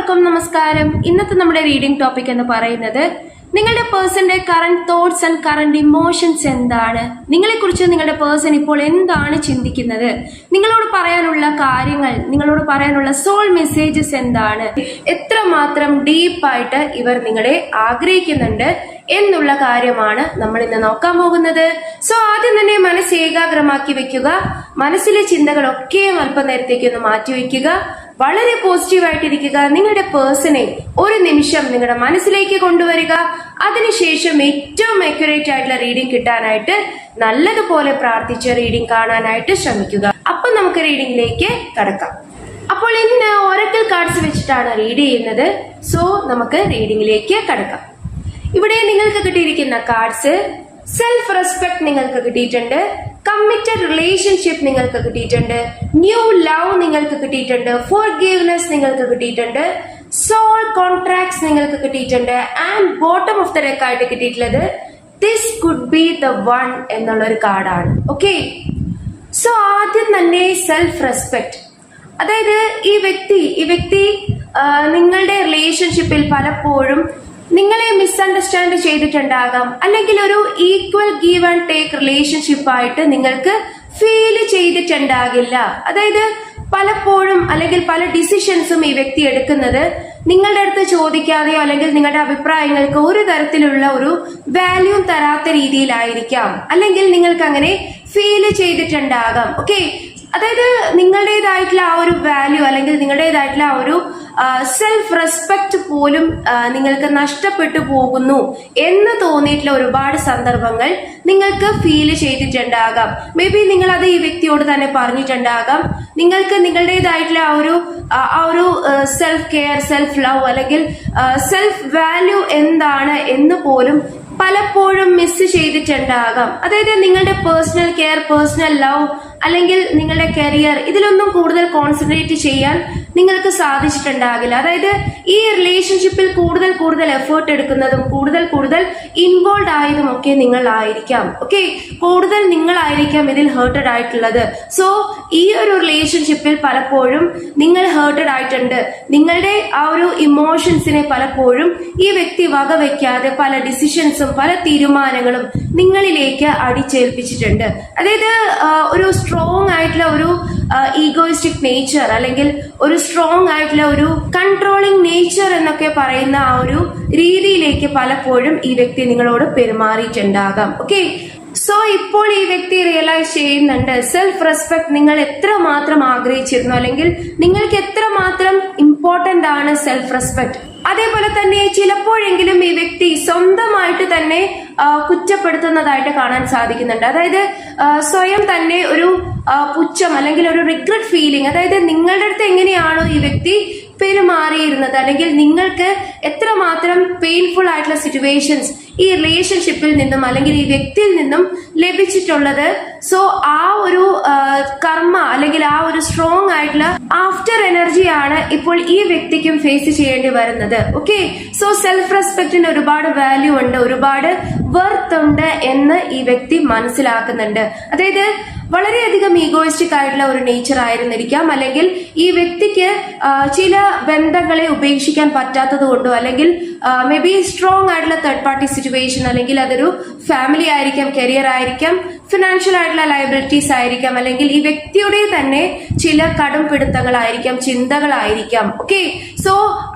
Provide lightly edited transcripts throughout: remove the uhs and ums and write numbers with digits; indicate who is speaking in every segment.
Speaker 1: എല്ലാവർക്കും നമസ്കാരം. ഇന്നത്തെ നമ്മുടെ റീഡിംഗ് ടോപ്പിക് എന്ന് പറയുന്നത് നിങ്ങളുടെ പേഴ്സന്റെ current thoughts and current emotions എന്താണ്, നിങ്ങളെക്കുറിച്ച് നിങ്ങളുടെ പേഴ്സൺ ഇപ്പോൾ എന്താണ് ചിന്തിക്കുന്നത്, നിങ്ങളോട് പറയാനുള്ള കാര്യങ്ങൾ, നിങ്ങളോട് പറയാനുള്ള സോൾ മെസ്സേജസ് എന്താണ്, എത്രമാത്രം ഡീപ്പായിട്ട് ഇവർ നിങ്ങളെ ആഗ്രഹിക്കുന്നുണ്ട് എന്നുള്ള കാര്യമാണ് നമ്മൾ ഇന്ന് നോക്കാൻ പോകുന്നത്. സോ ആദ്യം തന്നെ മനസ്സ് ഏകാഗ്രമാക്കി വെക്കുക. മനസ്സിലെ ചിന്തകളൊക്കെ അല്പനേരത്തേക്ക് ഒന്ന് മാറ്റിവെക്കുക. വളരെ പോസിറ്റീവായിട്ടിരിക്കുക. നിങ്ങളുടെ പേഴ്സണെ ഒരു നിമിഷം നിങ്ങളുടെ മനസ്സിലേക്ക് കൊണ്ടുവരിക. അതിനുശേഷം ഏറ്റവും അക്യുറേറ്റ് ആയിട്ടുള്ള റീഡിംഗ് കിട്ടാനായിട്ട് നല്ലതുപോലെ പ്രാർത്ഥിച്ച് റീഡിംഗ് കാണാനായിട്ട് ശ്രമിക്കുക. അപ്പൊ നമുക്ക് റീഡിംഗിലേക്ക് കടക്കാം. അപ്പോൾ ഇന്ന് ഒറക്കിൾ കാർഡ്സ് വെച്ചിട്ടാണ് റീഡ് ചെയ്യുന്നത്. സോ നമുക്ക് റീഡിംഗിലേക്ക് കടക്കാം. ഇവിടെ നിങ്ങൾക്ക് കിട്ടിയിരിക്കുന്ന കാർഡ്സ് സെൽഫ് റെസ്പെക്ട് നിങ്ങൾക്ക് കിട്ടിയിട്ടുണ്ട്, കമ്മിറ്റഡ് റിലേഷൻഷിപ്പ് നിങ്ങൾക്ക് കിട്ടിയിട്ടുണ്ട്, ന്യൂ ലവ് നിങ്ങൾക്ക് കിട്ടിയിട്ടുണ്ട്, ഫോർഗീവ്നെസ് നിങ്ങൾക്ക് കിട്ടിയിട്ടുണ്ട്, സോൾ കോൺട്രാക്ട്സ് നിങ്ങൾക്ക് കിട്ടിയിട്ടുണ്ട്, and bottom of the deck ആയിട്ട് കിട്ടിയിട്ടുള്ളത് this could be the one എന്നുള്ള ഒരു കാർഡാണ്. ഓക്കെ, സോ ആദ്യം തന്നെ സെൽഫ് റെസ്പെക്ട്. അതായത് ഈ വ്യക്തി നിങ്ങളുടെ റിലേഷൻഷിപ്പിൽ പലപ്പോഴും നിങ്ങളെ മിസ്അണ്ടർസ്റ്റാൻഡ് ചെയ്തിട്ടുണ്ടാകാം, അല്ലെങ്കിൽ ഒരു equal give and take relationship ആയിട്ട് നിങ്ങൾക്ക് ഫീൽ ചെയ്തിട്ടുണ്ടാകില്ല. അതായത് പലപ്പോഴും അല്ലെങ്കിൽ പല ഡിസിഷൻസും ഈ വ്യക്തി എടുക്കുന്നത് നിങ്ങളുടെ അടുത്ത് ചോദിക്കാതെയോ അല്ലെങ്കിൽ നിങ്ങളുടെ അഭിപ്രായങ്ങൾക്ക് ഒരു തരത്തിലുള്ള ഒരു വാല്യൂ തരാത്ത രീതിയിലായിരിക്കാം, അല്ലെങ്കിൽ നിങ്ങൾക്ക് അങ്ങനെ ഫീൽ ചെയ്തിട്ടുണ്ടാകാം. ഓക്കെ, അതായത് നിങ്ങളുടേതായിട്ടുള്ള ആ ഒരു വാല്യൂ അല്ലെങ്കിൽ നിങ്ങളുടേതായിട്ടുള്ള ആ ഒരു സെൽഫ് റെസ്പെക്ട് പോലും നിങ്ങൾക്ക് നഷ്ടപ്പെട്ടു പോകുന്നു എന്ന് തോന്നിയിട്ടുള്ള ഒരുപാട് സന്ദർഭങ്ങൾ നിങ്ങൾക്ക് ഫീൽ ചെയ്തിട്ടുണ്ടാകാം. മേ ബി നിങ്ങൾ അത് ഈ വ്യക്തിയോട് തന്നെ പറഞ്ഞിട്ടുണ്ടാകാം. നിങ്ങൾക്ക് നിങ്ങളുടേതായിട്ടുള്ള ആ ഒരു സെൽഫ് കെയർ, സെൽഫ് ലവ് അല്ലെങ്കിൽ സെൽഫ് വാല്യൂ എന്താണ് എന്ന് പോലും പലപ്പോഴും മിസ് ചെയ്തിട്ടുണ്ടാകാം. അതായത് നിങ്ങളുടെ പേഴ്സണൽ കെയർ, പേഴ്സണൽ ലവ് അല്ലെങ്കിൽ നിങ്ങളുടെ കരിയർ, ഇതിലൊന്നും കൂടുതൽ കോൺസെൻട്രേറ്റ് ചെയ്യാൻ നിങ്ങൾക്ക് സാധിച്ചിട്ടുണ്ടാകില്ല. അതായത് ഈ റിലേഷൻഷിപ്പിൽ കൂടുതൽ എഫേർട്ട് എടുക്കുന്നതും കൂടുതൽ ഇൻവോൾവ് ആയതും ഒക്കെ നിങ്ങളായിരിക്കാം. ഓക്കെ, കൂടുതൽ നിങ്ങളായിരിക്കാം ഇതിൽ ഹേർട്ടഡ് ആയിട്ടുള്ളത്. സോ ഈ ഒരു റിലേഷൻഷിപ്പിൽ പലപ്പോഴും നിങ്ങൾ ഹേർട്ടഡ് ആയിട്ടുണ്ട്. നിങ്ങളുടെ ആ ഒരു ഇമോഷൻസിനെ പലപ്പോഴും ഈ വ്യക്തി വകവെക്കാതെ പല ഡിസിഷൻസും പല തീരുമാനങ്ങളും നിങ്ങളിലേക്ക് അടിച്ചേൽപ്പിച്ചിട്ടുണ്ട്. അതായത് ഒരു സ്ട്രോങ് ആയിട്ടുള്ള ഒരു ഈഗോയിസ്റ്റിക് നേച്ചർ അല്ലെങ്കിൽ ഒരു സ്ട്രോങ് ആയിട്ടുള്ള ഒരു കൺട്രോളിംഗ് നേച്ചർ എന്നൊക്കെ പറയുന്ന ആ ഒരു രീതിയിലേക്ക് പലപ്പോഴും ഈ വ്യക്തി നിങ്ങളോട് പെരുമാറിയിട്ടുണ്ടാകാം. ഓക്കെ, സോ ഇപ്പോൾ ഈ വ്യക്തി റിയലൈസ് ചെയ്യുന്നുണ്ട് സെൽഫ് റെസ്പെക്ട് നിങ്ങൾ എത്രമാത്രം ആഗ്രഹിച്ചിരുന്നു, അല്ലെങ്കിൽ നിങ്ങൾക്ക് എത്രമാത്രം ഇമ്പോർട്ടന്റ് ആണ് സെൽഫ് റെസ്പെക്ട്. അതേപോലെ തന്നെ ചിലപ്പോഴെങ്കിലും ഈ വ്യക്തി സ്വന്തമായിട്ട് തന്നെ കുറ്റപ്പെടുത്തുന്നതായിട്ട് കാണാൻ സാധിക്കുന്നുണ്ട്. അതായത് സ്വയം തന്നെ ഒരു പുച്ഛം അല്ലെങ്കിൽ ഒരു റിഗ്രറ്റ് ഫീലിംഗ്, അതായത് നിങ്ങളുടെ അടുത്ത് എങ്ങനെയാണോ ഈ വ്യക്തി പെരുമാറിയിരുന്നത് അല്ലെങ്കിൽ നിങ്ങൾക്ക് എത്രമാത്രം പെയിൻഫുൾ ആയിട്ടുള്ള സിറ്റുവേഷൻസ് ഈ റിലേഷൻഷിപ്പിൽ നിന്നും അല്ലെങ്കിൽ ഈ വ്യക്തിയിൽ നിന്നും ലഭിച്ചിട്ടുള്ളത്. സോ ആ ഒരു കർമ്മ അല്ലെങ്കിൽ ആ ഒരു സ്ട്രോങ് ആയിട്ടുള്ള ആഫ്റ്റർ എനർജിയാണ് ഇപ്പോൾ ഈ വ്യക്തിക്കും ഫേസ് ചെയ്യേണ്ടി വരുന്നത്. ഓക്കെ, സോ സെൽഫ് റെസ്പെക്റ്റിന് ഒരുപാട് വാല്യൂ ഉണ്ട്, ഒരുപാട് വർത്ത് ഉണ്ട് എന്ന് ഈ വ്യക്തി മനസ്സിലാക്കുന്നുണ്ട്. അതായത് വളരെയധികം ഈഗോയിസ്റ്റിക് ആയിട്ടുള്ള ഒരു നേച്ചർ ആയിരുന്നിരിക്കാം, അല്ലെങ്കിൽ ഈ വ്യക്തിക്ക് ചില ബന്ധങ്ങളെ ഉപേക്ഷിക്കാൻ പറ്റാത്തത് കൊണ്ടോ അല്ലെങ്കിൽ മേ ബി സ്ട്രോങ് ആയിട്ടുള്ള തേർഡ് പാർട്ടി സിറ്റുവേഷൻ, അല്ലെങ്കിൽ അതൊരു ഫാമിലി ആയിരിക്കാം, കരിയർ ആയിരിക്കാം, ഫിനാൻഷ്യൽ ആയിട്ടുള്ള ലയബിലിറ്റീസ് ആയിരിക്കാം, അല്ലെങ്കിൽ ഈ വ്യക്തിയുടെ തന്നെ ചില കടംപിടുത്തങ്ങളായിരിക്കാം, ചിന്തകളായിരിക്കാം. ഓക്കെ, സോ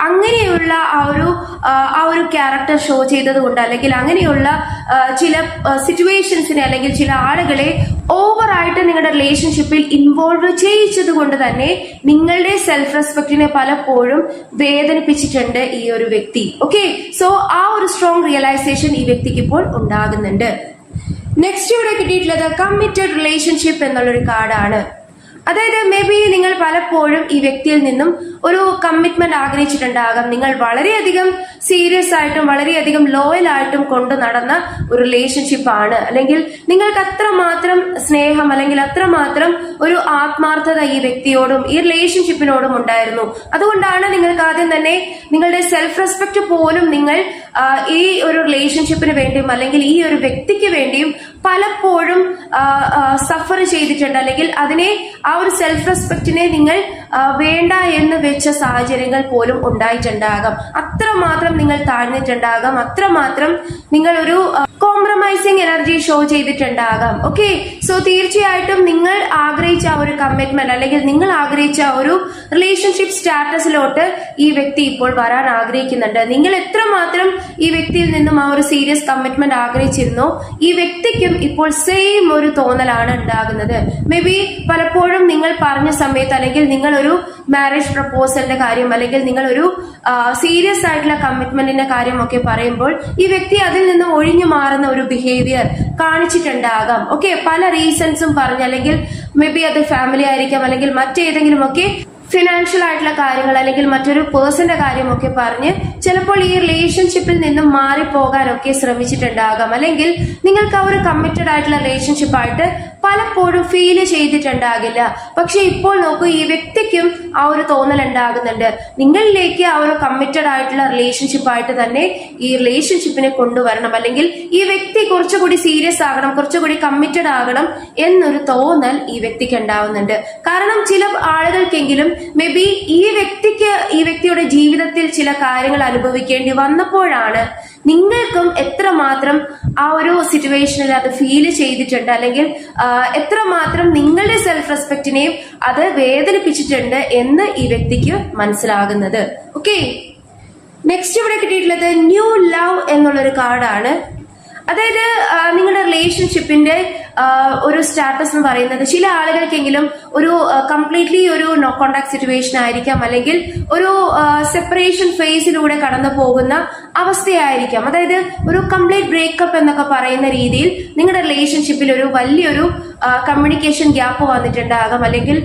Speaker 1: അങ്ങനെയുള്ള ആ ഒരു ക്യാരക്ടർ ഷോ ചെയ്തത് കൊണ്ട് അല്ലെങ്കിൽ അങ്ങനെയുള്ള ചില സിറ്റുവേഷൻസിനെ അല്ലെങ്കിൽ ചില ആളുകളെ ഓവറായിട്ട് നിങ്ങളുടെ റിലേഷൻഷിപ്പിൽ ഇൻവോൾവ് ചെയ്യിച്ചത് കൊണ്ട് തന്നെ നിങ്ങളുടെ സെൽഫ് റെസ്പെക്റ്റിനെ പലപ്പോഴും വേദനിപ്പിച്ചിട്ടുണ്ട് ഈ ഒരു വ്യക്തി. ഓക്കെ, സോ ആ ഒരു സ്ട്രോങ് റിയലൈസേഷൻ ഈ വ്യക്തിക്ക് ഇപ്പോൾ ഉണ്ടാകുന്നുണ്ട്. നെക്സ്റ്റ് ഇവിടെ കിട്ടിയിട്ടുള്ളത് കമ്മിറ്റഡ് റിലേഷൻഷിപ്പ് എന്നുള്ളൊരു കാർഡാണ്. അതായത് മേ ബി നിങ്ങൾ പലപ്പോഴും ഈ വ്യക്തിയിൽ നിന്നും ഒരു കമ്മിറ്റ്മെന്റ് ആഗ്രഹിച്ചിട്ടുണ്ടാകാം. നിങ്ങൾ വളരെയധികം സീരിയസ് ആയിട്ടും വളരെയധികം ലോയൽ ആയിട്ടും കൊണ്ടു നടന്ന ഒരു റിലേഷൻഷിപ്പ് ആണ്, അല്ലെങ്കിൽ നിങ്ങൾക്ക് അത്രമാത്രം സ്നേഹം അല്ലെങ്കിൽ അത്രമാത്രം ഒരു ആത്മാർത്ഥത ഈ വ്യക്തിയോടും ഈ റിലേഷൻഷിപ്പിനോടും ഉണ്ടായിരുന്നു. അതുകൊണ്ടാണ് നിങ്ങൾക്ക് ആദ്യം തന്നെ നിങ്ങളുടെ സെൽഫ് റെസ്പെക്ട് പോലും നിങ്ങൾ ഈ ഒരു റിലേഷൻഷിപ്പിന് വേണ്ടിയും അല്ലെങ്കിൽ ഈ ഒരു വ്യക്തിക്ക് വേണ്ടിയും പലപ്പോഴും സഫർ ചെയ്തിട്ടുണ്ട്, അല്ലെങ്കിൽ അതിനെ ആ ഒരു സെൽഫ് റെസ്പെക്റ്റിനെ നിങ്ങൾ വേണ്ട എന്ന് വെച്ച സാഹചര്യങ്ങൾ പോലും ഉണ്ടായിട്ടുണ്ടാകാം. അത്രമാത്രം നിങ്ങൾ താഴ്ന്നിട്ടുണ്ടാകാം, അത്രമാത്രം നിങ്ങൾ ഒരു കോംപ്രമൈസിങ് എനർജി ഷോ ചെയ്തിട്ടുണ്ടാകാം. ഓക്കെ, സോ തീർച്ചയായിട്ടും നിങ്ങൾ ആഗ്രഹിച്ച ആ ഒരു കമ്മിറ്റ്മെന്റ് അല്ലെങ്കിൽ നിങ്ങൾ ആഗ്രഹിച്ച ഒരു റിലേഷൻഷിപ്പ് സ്റ്റാറ്റസിലോട്ട് ഈ വ്യക്തി ഇപ്പോൾ വരാൻ ആഗ്രഹിക്കുന്നുണ്ട്. നിങ്ങൾ എത്രമാത്രം ഈ വ്യക്തിയിൽ നിന്നും ആ ഒരു സീരിയസ് കമ്മിറ്റ്മെന്റ് ആഗ്രഹിച്ചിരുന്നോ, ഈ വ്യക്തിക്കും ഇപ്പോൾ സെയിം ഒരു തോന്നലാണ് ഉണ്ടാകുന്നത്. മേ ബി പലപ്പോഴും നിങ്ങൾ പറഞ്ഞ സമയത്ത് അല്ലെങ്കിൽ നിങ്ങൾ ഒരു മാരേജ് പ്രപ്പോസലിന്റെ കാര്യം അല്ലെങ്കിൽ നിങ്ങൾ ഒരു സീരിയസ് ആയിട്ടുള്ള കമ്മിറ്റ്മെന്റിന്റെ കാര്യമൊക്കെ പറയുമ്പോൾ ഈ വ്യക്തി അതിൽ നിന്നും ഒഴിഞ്ഞു മാറുന്ന ഒരു ബിഹേവിയർ കാണിച്ചിട്ടുണ്ടാകാം. ഓക്കെ, പല റീസൺസും പറഞ്ഞ്, അല്ലെങ്കിൽ മേ ബി അത് ഫാമിലി ആയിരിക്കാം, അല്ലെങ്കിൽ മറ്റേതെങ്കിലും ഒക്കെ ഫിനാൻഷ്യൽ ആയിട്ടുള്ള കാര്യങ്ങൾ അല്ലെങ്കിൽ മറ്റൊരു പേഴ്സന്റെ കാര്യമൊക്കെ പറഞ്ഞ് ചിലപ്പോൾ ഈ റിലേഷൻഷിപ്പിൽ നിന്നും മാറിപ്പോകാനൊക്കെ ശ്രമിച്ചിട്ടുണ്ടാകാം. അല്ലെങ്കിൽ നിങ്ങൾക്ക് ആ ഒരു കമ്മിറ്റഡ് ആയിട്ടുള്ള റിലേഷൻഷിപ്പായിട്ട് പലപ്പോഴും ഫീൽ ചെയ്തിട്ടുണ്ടാകില്ല. പക്ഷെ ഇപ്പോൾ നോക്കൂ, ഈ വ്യക്തിക്കും ആ ഒരു തോന്നൽ ഉണ്ടാകുന്നുണ്ട്. നിങ്ങളിലേക്ക് ആ ഒരു കമ്മിറ്റഡ് ആയിട്ടുള്ള റിലേഷൻഷിപ്പായിട്ട് തന്നെ ഈ റിലേഷൻഷിപ്പിനെ കൊണ്ടുവരണം, അല്ലെങ്കിൽ ഈ വ്യക്തി കുറച്ചുകൂടി സീരിയസ് ആകണം, കുറച്ചുകൂടി കമ്മിറ്റഡ് ആകണം എന്നൊരു തോന്നൽ ഈ വ്യക്തിക്ക് ഉണ്ടാവുന്നുണ്ട്. കാരണം ചില ആളുകൾക്കെങ്കിലും മേ ബി ഈ വ്യക്തിയുടെ ജീവിതത്തിൽ ചില കാര്യങ്ങൾ അനുഭവിക്കേണ്ടി വന്നപ്പോഴാണ് നിങ്ങൾക്കും എത്രമാത്രം ആ ഒരു സിറ്റുവേഷനിൽ അത് ഫീൽ ചെയ്തിട്ടുണ്ട്, അല്ലെങ്കിൽ എത്രമാത്രം നിങ്ങളുടെ സെൽഫ് റെസ്പെക്റ്റിനെയും അത് വേദനിപ്പിച്ചിട്ടുണ്ട് എന്ന് ഈ വ്യക്തിക്ക് മനസ്സിലാകുന്നത്. ഓക്കെ, നെക്സ്റ്റ് ഇവിടെ കിട്ടിയിട്ടുള്ളത് ന്യൂ ലവ് എന്നുള്ളൊരു കാർഡാണ്. അതായത് നിങ്ങളുടെ റിലേഷൻഷിപ്പിന്റെ ഒരു സ്റ്റാറ്റസ് എന്ന് പറയുന്നത് ചില ആളുകൾക്കെങ്കിലും ഒരു കംപ്ലീറ്റ്ലി ഒരു നോ കോണ്ടാക്ട് സിറ്റുവേഷൻ ആയിരിക്കാം, അല്ലെങ്കിൽ ഒരു സെപ്പറേഷൻ ഫേസിലൂടെ കടന്നു പോകുന്ന അവസ്ഥയായിരിക്കാം. അതായത് ഒരു കംപ്ലീറ്റ് ബ്രേക്കപ്പ് എന്നൊക്കെ പറയുന്ന രീതിയിൽ നിങ്ങളുടെ റിലേഷൻഷിപ്പിൽ ഒരു വലിയൊരു കമ്മ്യൂണിക്കേഷൻ ഗ്യാപ്പ് വന്നിട്ടുണ്ടാകാം, അല്ലെങ്കിൽ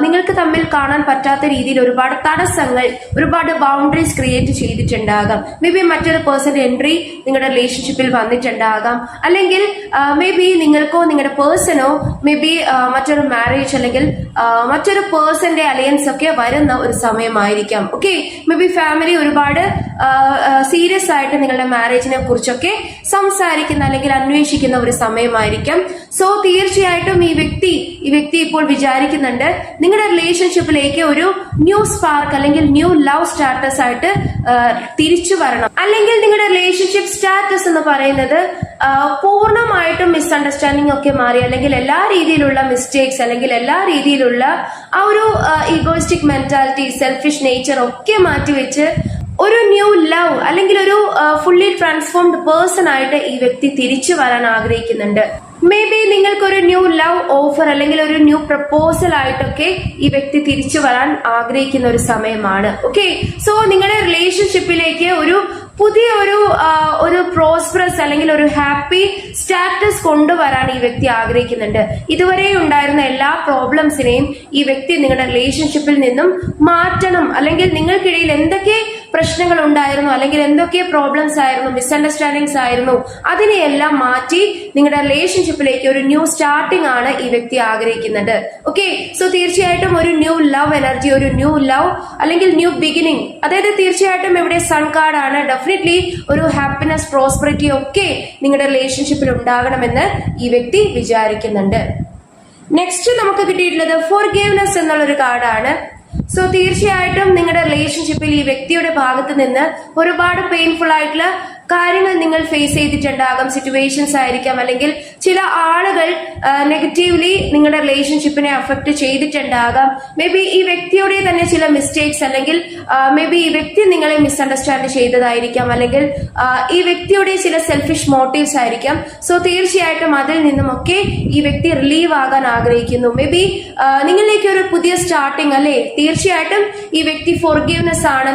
Speaker 1: നിങ്ങൾക്ക് തമ്മിൽ കാണാൻ പറ്റാത്ത രീതിയിൽ ഒരുപാട് തടസ്സങ്ങൾ, ഒരുപാട് ബൗണ്ടറീസ് ക്രിയേറ്റ് ചെയ്തിട്ടുണ്ടാകാം. മേ ബി മറ്റൊരു പേഴ്സന്റെ എൻട്രി നിങ്ങളുടെ റിലേഷൻഷിപ്പിൽ വന്നിട്ടുണ്ടാകാം, അല്ലെങ്കിൽ മേ ബി നിങ്ങൾക്കോ നിങ്ങളുടെ പേഴ്സണോ മേ ബി മറ്റൊരു മാരേജ് അല്ലെങ്കിൽ മറ്റൊരു പേഴ്സന്റെ അലയൻസ് ഒക്കെ വരുന്ന ഒരു സമയമായിരിക്കാം. ഓക്കെ, മേ ബി ഫാമിലി ഒരുപാട് സീരിയസ് ആയിട്ട് നിങ്ങളുടെ മാരേജിനെ കുറിച്ചൊക്കെ സംസാരിക്കുന്ന അല്ലെങ്കിൽ അന്വേഷിക്കുന്ന ഒരു സമയമായിരിക്കാം. സോ തീർച്ചയായിട്ടും ഈ വ്യക്തി ഇപ്പോൾ വിചാരിക്കുന്നുണ്ട് നിങ്ങളുടെ റിലേഷൻഷിപ്പിലേക്ക് ഒരു ന്യൂ സ്പാർക്ക് അല്ലെങ്കിൽ ന്യൂ ലവ് സ്റ്റാറ്റസ് ആയിട്ട് തിരിച്ചു വരണം. അല്ലെങ്കിൽ നിങ്ങളുടെ റിലേഷൻഷിപ്പ് സ്റ്റാറ്റസ് എന്ന് പറയുന്നത് പൂർണ്ണമായിട്ടും മിസ്അണ്ടർസ്റ്റാൻഡിംഗ് ഒക്കെ മാറി, അല്ലെങ്കിൽ എല്ലാ രീതിയിലുള്ള മിസ്റ്റേക്സ് അല്ലെങ്കിൽ എല്ലാ രീതിയിലുള്ള ആ ഒരു ഈഗോയിസ്റ്റിക് മെന്റാലിറ്റി, സെൽഫിഷ് നേച്ചർ ഒക്കെ മാറ്റിവെച്ച് ഒരു ന്യൂ ലവ് അല്ലെങ്കിൽ ഒരു ഫുള്ളി ട്രാൻസ്ഫോംഡ് പേഴ്സൺ ആയിട്ട് ഈ വ്യക്തി തിരിച്ചു വരാൻ ആഗ്രഹിക്കുന്നുണ്ട്. മേ ബി നിങ്ങൾക്കൊരു ന്യൂ ലവ് ഓഫർ അല്ലെങ്കിൽ ഒരു ന്യൂ പ്രപ്പോസൽ ആയിട്ടൊക്കെ ഈ വ്യക്തി തിരിച്ചു വരാൻ ആഗ്രഹിക്കുന്ന ഒരു സമയമാണ്. ഓക്കെ, സോ നിങ്ങളുടെ റിലേഷൻഷിപ്പിലേക്ക് ഒരു പുതിയ ഒരു പ്രോസ്പെറസ് അല്ലെങ്കിൽ ഒരു ഹാപ്പി സ്റ്റാറ്റസ് കൊണ്ടുവരാൻ ഈ വ്യക്തി ആഗ്രഹിക്കുന്നുണ്ട്. ഇതുവരെ ഉണ്ടായിരുന്ന എല്ലാ പ്രോബ്ലംസിനെയും ഈ വ്യക്തി നിങ്ങളുടെ റിലേഷൻഷിപ്പിൽ നിന്നും മാറ്റണം, അല്ലെങ്കിൽ നിങ്ങൾക്കിടയിൽ എന്തൊക്കെ പ്രശ്നങ്ങൾ ഉണ്ടായിരുന്നു അല്ലെങ്കിൽ എന്തൊക്കെ പ്രോബ്ലംസ് ആയിരുന്നു, മിസ്അണ്ടർസ്റ്റാൻഡിങ്സ് ആയിരുന്നു, അതിനെയെല്ലാം മാറ്റി നിങ്ങളുടെ റിലേഷൻഷിപ്പിലേക്ക് ഒരു ന്യൂ സ്റ്റാർട്ടിംഗ് ആണ് ഈ വ്യക്തി ആഗ്രഹിക്കുന്നത്. ഓക്കെ, സോ തീർച്ചയായിട്ടും ഒരു ന്യൂ ലവ് എനർജി, ഒരു ന്യൂ ലവ് അല്ലെങ്കിൽ ന്യൂ ബിഗിനിങ്, അതായത് തീർച്ചയായിട്ടും ഇവിടെ സൺ കാർഡാണ്. ഡെഫിനറ്റ്ലി ഒരു ഹാപ്പിനെസ്, പ്രോസ്പെറിറ്റി ഒക്കെ നിങ്ങളുടെ റിലേഷൻഷിപ്പിൽ ഉണ്ടാകണമെന്ന് ഈ വ്യക്തി വിചാരിക്കുന്നുണ്ട്. നെക്സ്റ്റ് നമുക്ക് കിട്ടിയിട്ടുള്ളത് ഫോർഗീവ്നെസ് എന്നുള്ളൊരു കാർഡാണ്. സോ തീർച്ചയായിട്ടും നിങ്ങളുടെ റിലേഷൻഷിപ്പിൽ ഈ വ്യക്തിയുടെ ഭാഗത്ത് നിന്ന് ഒരുപാട് പെയിൻഫുൾ ആയിട്ടുള്ള കാര്യങ്ങൾ നിങ്ങൾ ഫേസ് ചെയ്തിട്ടുണ്ടാകാം. സിറ്റുവേഷൻസ് ആയിരിക്കാം, അല്ലെങ്കിൽ ചില ആളുകൾ നെഗറ്റീവ്ലി നിങ്ങളുടെ റിലേഷൻഷിപ്പിനെ അഫക്ട് ചെയ്തിട്ടുണ്ടാകാം. മേ ബി ഈ വ്യക്തിയുടെ തന്നെ ചില മിസ്റ്റേക്സ്, അല്ലെങ്കിൽ മേ ബി ഈ വ്യക്തി നിങ്ങളെ മിസ്അണ്ടർസ്റ്റാൻഡ് ചെയ്തതായിരിക്കാം, അല്ലെങ്കിൽ ഈ വ്യക്തിയുടെ ചില സെൽഫിഷ് മോട്ടീവ്സ് ആയിരിക്കാം. സോ തീർച്ചയായിട്ടും അതിൽ നിന്നുമൊക്കെ ഈ വ്യക്തി റിലീവ് ആകാൻ ആഗ്രഹിക്കുന്നു. മേ ബി നിങ്ങളിലേക്ക് ഒരു പുതിയ സ്റ്റാർട്ടിങ്, അല്ലെ? തീർച്ചയായിട്ടും ഈ വ്യക്തി ഫോർഗീവ്നെസ് ആണ്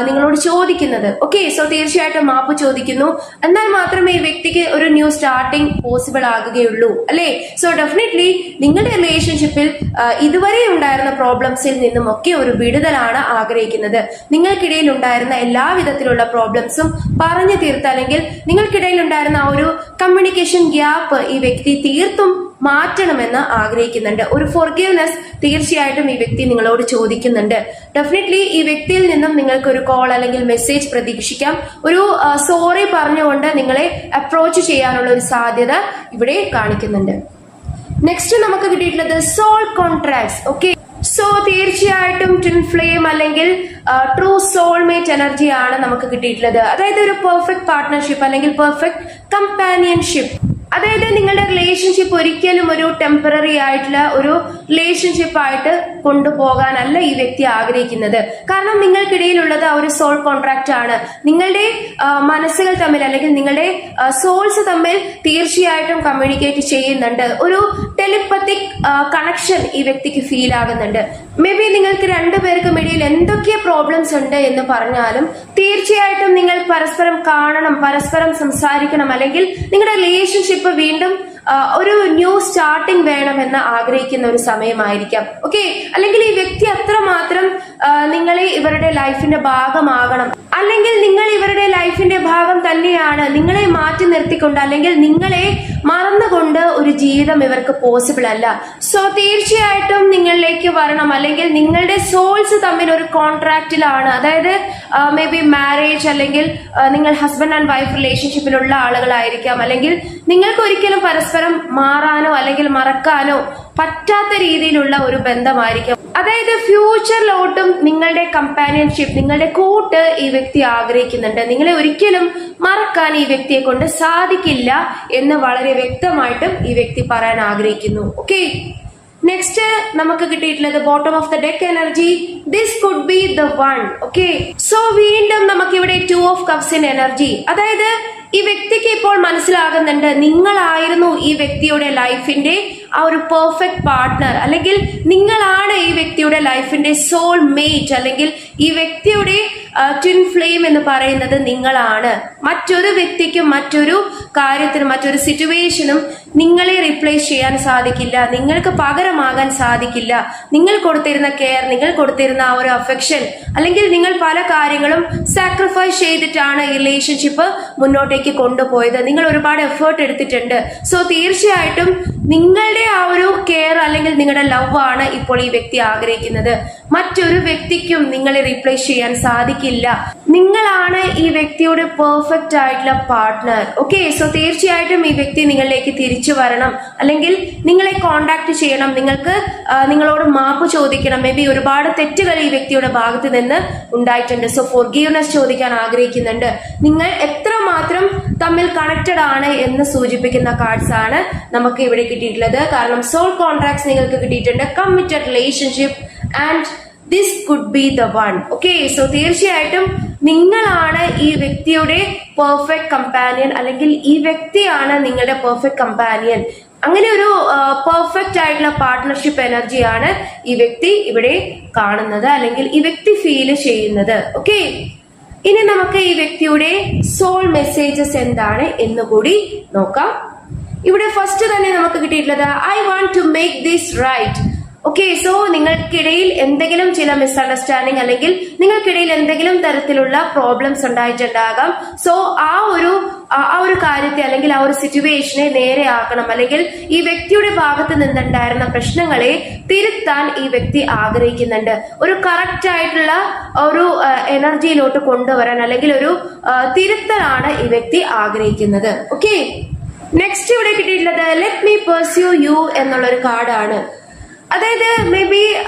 Speaker 1: നിങ്ങളോട് ചോദിക്കുന്നത്. ഓക്കെ, സോ തീർച്ചയായിട്ടും മാപ്പ് ചോദിക്കുന്നു. എന്നാൽ മാത്രമേ ഈ വ്യക്തിക്ക് ഒരു ന്യൂ സ്റ്റാർട്ടിംഗ് പോസിബിൾ ആകുകയുള്ളൂ, അല്ലെ? സോ ഡെഫിനറ്റ്ലി നിങ്ങളുടെ റിലേഷൻഷിപ്പിൽ ഇതുവരെ ഉണ്ടായിരുന്ന പ്രോബ്ലംസിൽ നിന്നും ഒക്കെ ഒരു വിടുതലാണ് ആഗ്രഹിക്കുന്നത്. നിങ്ങൾക്കിടയിൽ ഉണ്ടായിരുന്ന എല്ലാവിധത്തിലുള്ള പ്രോബ്ലംസും പറഞ്ഞു തീർത്ത്, അല്ലെങ്കിൽ നിങ്ങൾക്കിടയിൽ ഉണ്ടായിരുന്ന ആ ഒരു കമ്മ്യൂണിക്കേഷൻ ഗ്യാപ്പ് ഈ വ്യക്തി തീർത്തും മാറ്റണമെന്ന് ആഗ്രഹിക്കുന്നുണ്ട്. ഒരു ഫോർഗീവ്നെസ് തീർച്ചയായിട്ടും ഈ വ്യക്തി നിങ്ങളോട് ചോദിക്കുന്നുണ്ട്. ഡെഫിനറ്റ്ലി ഈ വ്യക്തിയിൽ നിന്നും നിങ്ങൾക്ക് ഒരു കോൾ അല്ലെങ്കിൽ മെസ്സേജ് പ്രതീക്ഷിക്കാം. ഒരു സോറി പറഞ്ഞുകൊണ്ട് നിങ്ങളെ അപ്രോച്ച് ചെയ്യാനുള്ള ഒരു സാധ്യത ഇവിടെ കാണിക്കുന്നുണ്ട്. നെക്സ്റ്റ് നമുക്ക് കിട്ടിയിട്ടുള്ളത് സോൾ കോൺട്രാക്ട്സ്. ഓക്കെ, സോ തീർച്ചയായിട്ടും ട്വിൻ ഫ്ലെയിം അല്ലെങ്കിൽ ട്രൂ സോൾമേറ്റ് എനർജി ആണ് നമുക്ക് കിട്ടിയിട്ടുള്ളത്. അതായത് ഒരു പെർഫെക്റ്റ് പാർട്ട്ണർഷിപ്പ് അല്ലെങ്കിൽ പെർഫെക്റ്റ് കമ്പാനിയൻഷിപ്പ്. അതായത് നിങ്ങളുടെ റിലേഷൻഷിപ്പ് ഒരിക്കലും ഒരു ടെമ്പററി ആയിട്ടുള്ള ഒരു റിലേഷൻഷിപ്പ് ആയിട്ട് കൊണ്ടുപോകാനല്ല ഈ വ്യക്തി ആഗ്രഹിക്കുന്നത്. കാരണം നിങ്ങൾക്കിടയിലുള്ളത് ആ ഒരു സോൾ കോൺട്രാക്ട് ആണ്. നിങ്ങളുടെ മനസ്സുകൾ തമ്മിൽ അല്ലെങ്കിൽ നിങ്ങളുടെ സോൾസ് തമ്മിൽ തീർച്ചയായിട്ടും കമ്മ്യൂണിക്കേറ്റ് ചെയ്യുന്നുണ്ട്. ഒരു ടെലിപ്പത്തിക് കണക്ഷൻ ഈ വ്യക്തിക്ക് ഫീൽ ആകുന്നുണ്ട്. മേ ബി നിങ്ങൾക്ക് രണ്ടുപേർക്കും ഇടയിൽ എന്തൊക്കെ പ്രോബ്ലംസ് ഉണ്ട് എന്ന് പറഞ്ഞാലും തീർച്ചയായിട്ടും നിങ്ങൾ പരസ്പരം കാണണം, പരസ്പരം സംസാരിക്കണം, അല്ലെങ്കിൽ നിങ്ങളുടെ റിലേഷൻഷിപ്പ് വീണ്ടും ഒരു ന്യൂ സ്റ്റാർട്ടിംഗ് വേണമെന്ന് ആഗ്രഹിക്കുന്ന ഒരു സമയമായിരിക്കാം. ഓക്കെ, അല്ലെങ്കിൽ ഈ വ്യക്തി അത്രമാത്രം നിങ്ങളെ ഇവരുടെ ലൈഫിന്റെ ഭാഗമാകണം, അല്ലെങ്കിൽ നിങ്ങൾ ഇവരുടെ ലൈഫിന്റെ ഭാഗം തന്നെയാണ്. നിങ്ങളെ മാറ്റി നിർത്തിക്കൊണ്ട് അല്ലെങ്കിൽ നിങ്ങളെ മറന്നുകൊണ്ട് ഒരു ജീവിതം ഇവർക്ക് പോസിബിൾ അല്ല. സോ തീർച്ചയായിട്ടും നിങ്ങളിലേക്ക് വരണം, അല്ലെങ്കിൽ നിങ്ങളുടെ സോൾസ് തമ്മിൽ ഒരു കോൺട്രാക്റ്റിലാണ്. അതായത് മേ ബി മാരേജ്, അല്ലെങ്കിൽ നിങ്ങൾ ഹസ്ബൻഡ് ആൻഡ് വൈഫ് റിലേഷൻഷിപ്പിലുള്ള ആളുകളായിരിക്കാം, അല്ലെങ്കിൽ നിങ്ങൾക്ക് ഒരിക്കലും പരസ്പരം മാറാനോ അല്ലെങ്കിൽ മറക്കാനോ പറ്റാത്ത രീതിയിലുള്ള ഒരു ബന്ധമായിരിക്കും. അതായത് ഫ്യൂച്ചറിലോട്ടും നിങ്ങളുടെ കമ്പാനിയൻഷിപ്പ്, നിങ്ങളുടെ കൂട്ട് ഈ വ്യക്തി ആഗ്രഹിക്കുന്നുണ്ട്. നിങ്ങളെ ഒരിക്കലും മറക്കാൻ ഈ വ്യക്തിയെ കൊണ്ട് സാധിക്കില്ല എന്ന് വളരെ വ്യക്തമായിട്ടും ഈ വ്യക്തി പറയാൻ ആഗ്രഹിക്കുന്നു. ഓക്കെ, നെക്സ്റ്റ് നമുക്ക് കിട്ടിയിട്ടുള്ളത് bottom of the deck energy. This could be the one. Okay, so വീണ്ടും നമുക്കിവിടെ 2 ഓഫ് കപ്സ് ഇൻ എനർജി. അതായത് ഈ വ്യക്തിക്ക് ഇപ്പോൾ മനസ്സിലാകുന്നുണ്ട് നിങ്ങളായിരുന്നു ഈ വ്യക്തിയുടെ ലൈഫിന്റെ ആ ഒരു പെർഫെക്റ്റ് പാർട്ട്ണർ, അല്ലെങ്കിൽ നിങ്ങളാണ് ഈ വ്യക്തിയുടെ ലൈഫിന്റെ സോൾ മേറ്റ്, അല്ലെങ്കിൽ ഈ വ്യക്തിയുടെ ട്വിൻ ഫ്ലെയിം എന്ന് പറയുന്നത് നിങ്ങളാണ്. മറ്റൊരു വ്യക്തിക്കും മറ്റൊരു കാര്യത്തിനും മറ്റൊരു സിറ്റുവേഷനും നിങ്ങളെ റീപ്ലേസ് ചെയ്യാൻ സാധിക്കില്ല, നിങ്ങൾക്ക് പകരമാകാൻ സാധിക്കില്ല. നിങ്ങൾ കൊടുത്തിരുന്ന കെയർ, നിങ്ങൾ കൊടുത്തിരുന്ന ആ ഒരു അഫെക്ഷൻ, അല്ലെങ്കിൽ നിങ്ങൾ പല കാര്യങ്ങളും സാക്രിഫൈസ് ചെയ്തിട്ടാണ് ഈ റിലേഷൻഷിപ്പ് മുന്നോട്ടേക്ക് കൊണ്ടുപോയത്. നിങ്ങൾ ഒരുപാട് എഫേർട്ട് എടുത്തിട്ടുണ്ട്. സോ തീർച്ചയായിട്ടും നിങ്ങളുടെ ആ ഒരു കെയർ അല്ലെങ്കിൽ നിങ്ങളുടെ ലവ് ആണ് ഇപ്പോൾ ഈ വ്യക്തി ആഗ്രഹിക്കുന്നത്. മറ്റൊരു വ്യക്തിക്കും നിങ്ങളെ റീപ്ലേസ് ചെയ്യാൻ സാധിക്കില്ല. നിങ്ങളാണ് ഈ വ്യക്തിയുടെ പെർഫെക്റ്റ് ആയിട്ടുള്ള പാർട്ട്ണർ. ഓക്കെ, സോ തീർച്ചയായിട്ടും ഈ വ്യക്തി നിങ്ങളിലേക്ക് തിരിച്ചു വരണം, അല്ലെങ്കിൽ നിങ്ങളെ കോണ്ടാക്ട് ചെയ്യണം, നിങ്ങൾക്ക് നിങ്ങളോട് മാപ്പ് ചോദിക്കണം. മേ ബി ഒരുപാട് തെറ്റുകൾ ഈ വ്യക്തിയുടെ ഭാഗത്ത് നിന്ന് ഉണ്ടായിട്ടുണ്ട്. സോ ഫോർഗീവ്നെസ് ചോദിക്കാൻ ആഗ്രഹിക്കുന്നുണ്ട്. നിങ്ങൾ എത്രമാത്രം തമ്മിൽ കണക്റ്റഡ് ആണ് എന്ന് സൂചിപ്പിക്കുന്ന കാർഡ്സ് ആണ് നമുക്ക് ഇവിടെ കിട്ടിയിട്ടുള്ളത്. കാരണം സോൾ കോൺട്രാക്ട്സ് നിങ്ങൾക്ക് കിട്ടിയിട്ടുണ്ട്, committed relationship and this could be the one. Okay, so തീർച്ചയായിട്ടും നിങ്ങളാണ് ഈ വ്യക്തിയുടെ പെർഫെക്റ്റ് കമ്പാനിയൻ, അല്ലെങ്കിൽ ഈ വ്യക്തിയാണ് നിങ്ങളുടെ പെർഫെക്റ്റ് കമ്പാനിയൻ. അങ്ങനെ ഒരു പെർഫെക്റ്റ് ആയിട്ടുള്ള പാർട്ട്ണർഷിപ്പ് എനർജിയാണ് ഈ വ്യക്തി ഇവിടെ കാണുന്നത്, അല്ലെങ്കിൽ ഈ വ്യക്തി ഫീൽ ചെയ്യുന്നത്. ഓക്കെ, ഇനി നമുക്ക് ഈ വ്യക്തിയുടെ സോൾ മെസ്സേജസ് എന്താണ് എന്നുകൂടി നോക്കാം. ഇവിടെ ഫസ്റ്റ് തന്നെ നമുക്ക് കിട്ടിയിട്ടുള്ളത് I want to make this right. Okay, so നിങ്ങൾക്കിടയിൽ എന്തെങ്കിലും ചില മിസ്അണ്ടർസ്റ്റാൻഡിങ്, അല്ലെങ്കിൽ നിങ്ങൾക്കിടയിൽ എന്തെങ്കിലും തരത്തിലുള്ള പ്രോബ്ലംസ് ഉണ്ടായിട്ടുണ്ടാകാം. സോ ആ ഒരു കാര്യത്തെ അല്ലെങ്കിൽ ആ ഒരു സിറ്റുവേഷനെ നേരെയാക്കണം, അല്ലെങ്കിൽ ഈ വ്യക്തിയുടെ ഭാഗത്ത് നിന്നുണ്ടായിരുന്ന പ്രശ്നങ്ങളെ തിരുത്താൻ ഈ വ്യക്തി ആഗ്രഹിക്കുന്നുണ്ട്. ഒരു കറക്റ്റ് ആയിട്ടുള്ള ഒരു എനർജിയിലോട്ട് കൊണ്ടുവരാൻ, അല്ലെങ്കിൽ ഒരു തിരുത്തലാണ് ഈ വ്യക്തി ആഗ്രഹിക്കുന്നത്. ഓക്കെ, നെക്സ്റ്റ് ഇവിടെ കിട്ടിയിട്ടുള്ളത് ലെറ്റ് മീ പെർസ്യൂ യു എന്നുള്ളൊരു കാർഡാണ്. അതായത് മേ ബി